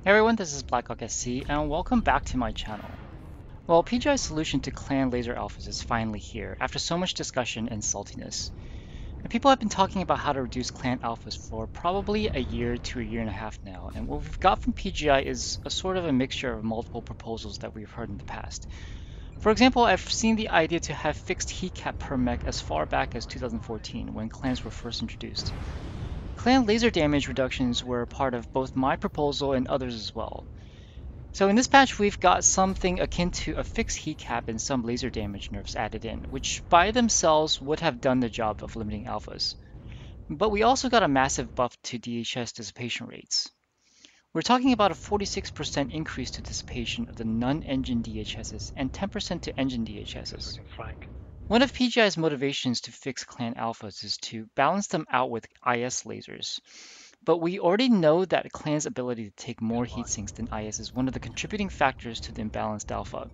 Hey everyone, this is BlackHawkSC, and welcome back to my channel. Well, PGI's solution to clan laser alphas is finally here, after so much discussion and saltiness. And people have been talking about how to reduce clan alphas for probably a year to a year and a half now, and what we've got from PGI is a sort of a mixture of multiple proposals that we've heard in the past. For example, I've seen the idea to have fixed heat cap per mech as far back as 2014, when clans were first introduced. Clan laser damage reductions were part of both my proposal and others as well. So in this patch, we've got something akin to a fixed heat cap and some laser damage nerfs added in, which by themselves would have done the job of limiting alphas. But we also got a massive buff to DHS dissipation rates. We're talking about a 46% increase to dissipation of the non-engine DHSs and 10% to engine DHSs. One of PGI's motivations to fix clan alphas is to balance them out with IS lasers. But we already know that clan's ability to take more heat sinks than IS is one of the contributing factors to the imbalanced alpha.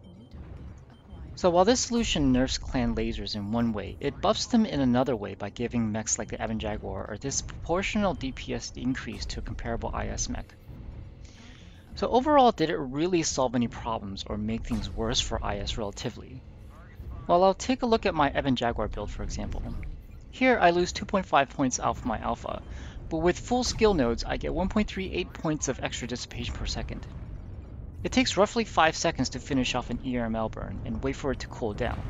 So while this solution nerfs clan lasers in one way, it buffs them in another way by giving mechs like the Ebon Jaguar a disproportional DPS increase to a comparable IS mech. So overall, did it really solve any problems or make things worse for IS relatively? Well, I'll take a look at my Ebon Jaguar build for example. Here I lose 2.5 points off my alpha, but with full skill nodes I get 1.38 points of extra dissipation per second. It takes roughly 5 seconds to finish off an ERML burn and wait for it to cool down.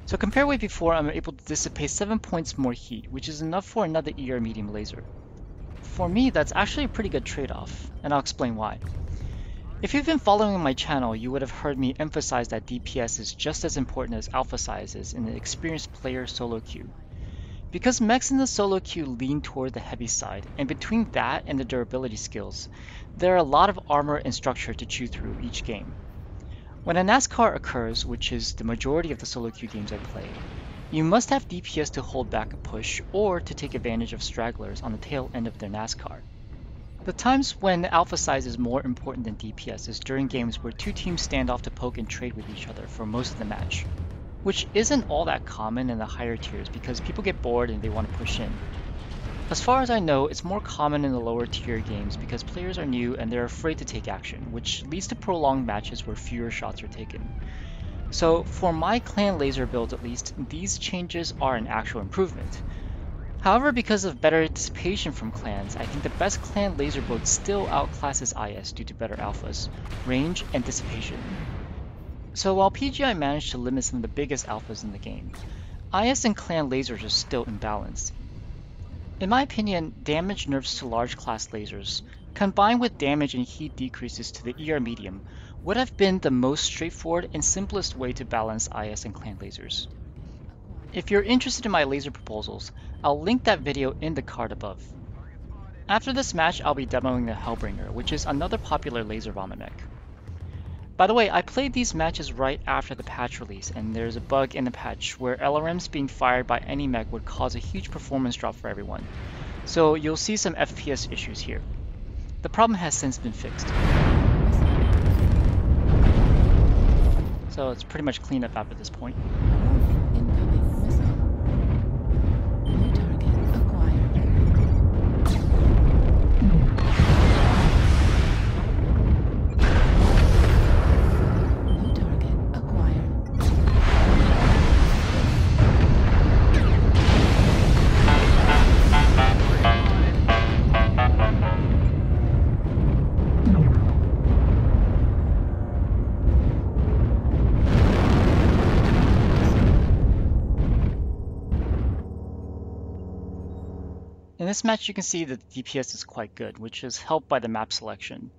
So compared with before, I'm able to dissipate 7 points more heat, which is enough for another ER medium laser. For me, that's actually a pretty good trade-off, and I'll explain why. If you've been following my channel, you would have heard me emphasize that DPS is just as important as alpha size is in an experienced player solo queue. Because mechs in the solo queue lean toward the heavy side, and between that and the durability skills, there are a lot of armor and structure to chew through each game. When a NASCAR occurs, which is the majority of the solo queue games I play, you must have DPS to hold back a push or to take advantage of stragglers on the tail end of their NASCAR. The times when alpha size is more important than DPS is during games where two teams stand off to poke and trade with each other for most of the match, which isn't all that common in the higher tiers because people get bored and they want to push in. As far as I know, it's more common in the lower tier games because players are new and they're afraid to take action, which leads to prolonged matches where fewer shots are taken. So for my clan laser build at least, these changes are an actual improvement. However, because of better dissipation from clans, I think the best clan laser build still outclasses IS due to better alphas, range, and dissipation. So while PGI managed to limit some of the biggest alphas in the game, IS and clan lasers are still imbalanced. In my opinion, damage nerfs to large class lasers, combined with damage and heat decreases to the ER medium, would have been the most straightforward and simplest way to balance IS and clan lasers. If you're interested in my laser proposals, I'll link that video in the card above. After this match, I'll be demoing the Hellbringer, which is another popular laser vomit mech. By the way, I played these matches right after the patch release, and there's a bug in the patch where LRMs being fired by any mech would cause a huge performance drop for everyone. So you'll see some FPS issues here. The problem has since been fixed. So it's pretty much cleaned up after this point. Incoming missile. New target acquired. New target acquired. In this match you can see that the DPS is quite good, which is helped by the map selection.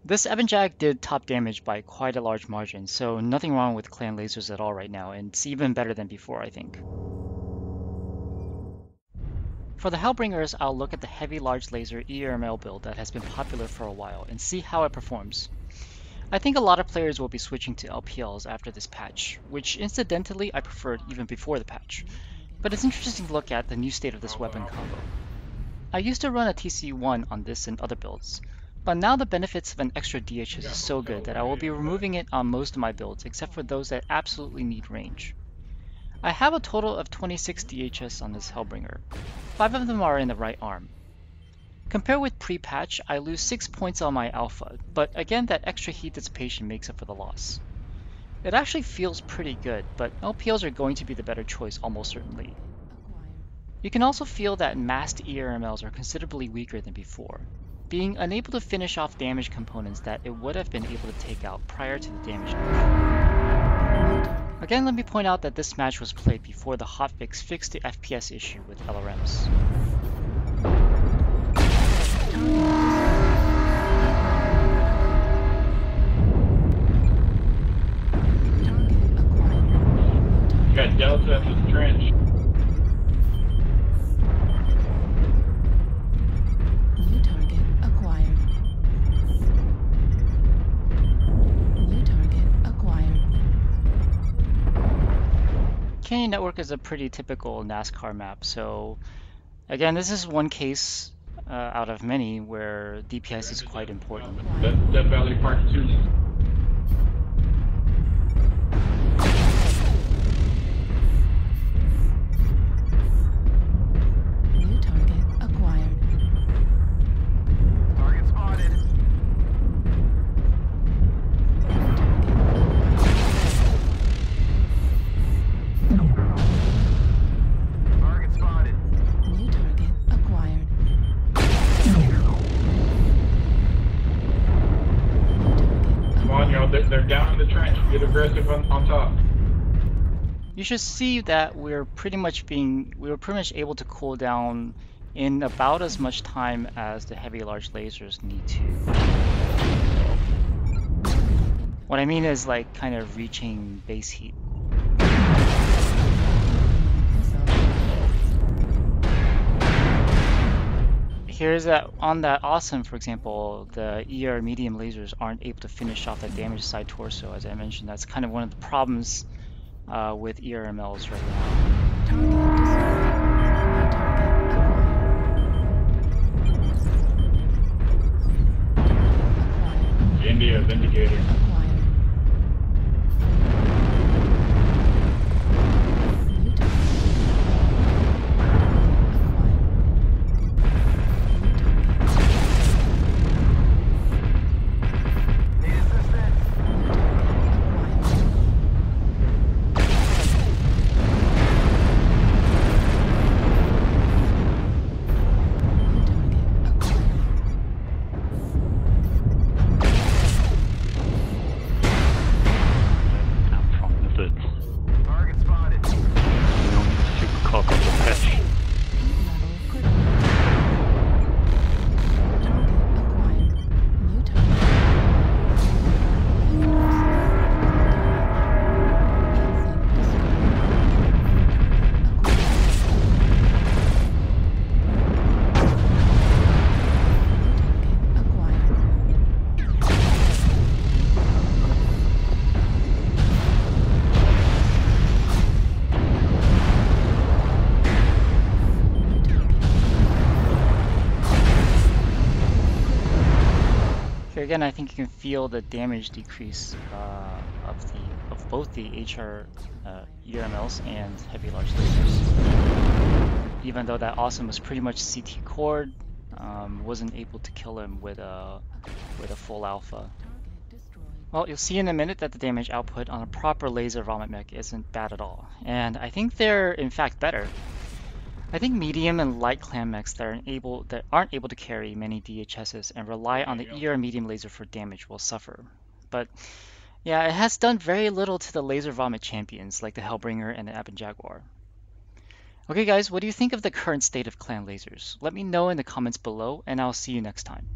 This Ebon Jag did top damage by quite a large margin, so nothing wrong with clan lasers at all right now, and it's even better than before I think. For the Hellbringers, I'll look at the heavy large laser ERML build that has been popular for a while and see how it performs. I think a lot of players will be switching to LPLs after this patch, which incidentally I preferred even before the patch. But it's interesting to look at the new state of this weapon combo. I used to run a TC1 on this and other builds, but now the benefits of an extra DHS is so good that I will be removing it on most of my builds except for those that absolutely need range. I have a total of 26 DHS on this Hellbringer. 5 of them are in the right arm. Compared with pre-patch, I lose 6 points on my alpha, but again that extra heat dissipation makes up for the loss. It actually feels pretty good, but LPLs are going to be the better choice almost certainly. Acquired. You can also feel that masked ERMLs are considerably weaker than before, being unable to finish off damage components that it would have been able to take out prior to the damage nerf. Again, let me point out that this match was played before the hotfix fixed the FPS issue with LRMs. You got Delta in this trench. New target acquired. New target acquired. Canyon Network is a pretty typical NASCAR map, so again, this is one case out of many where DPS is quite important. Death Valley Part 2. New target acquired. Target spotted. Target spotted. New target acquired. Come on, y'all. They're down in the trench. Get aggressive on top. You should see that we were pretty much able to cool down in about as much time as the heavy large lasers need to. What I mean is like kind of reaching base heat. Here's that on that awesome, for example, the ER medium lasers aren't able to finish off that damaged side torso. As I mentioned, that's kind of one of the problems with ERMLs right now. Target destroyed. India Vindicator. Acquired. New target. Need assistance. Target spotted. Cock up the patch. Here again, I think you can feel the damage decrease of both the HR ERMLs and heavy large lasers. Even though that awesome was pretty much CT cored, wasn't able to kill him with a full alpha. Well, you'll see in a minute that the damage output on a proper laser vomit mech isn't bad at all, and I think they're in fact better. I think medium and light clan mechs that aren't able to carry many DHSs and rely on the ER medium laser for damage will suffer. But yeah, it has done very little to the laser vomit champions like the Hellbringer and the Ebon Jaguar. Okay guys, what do you think of the current state of clan lasers? Let me know in the comments below and I'll see you next time.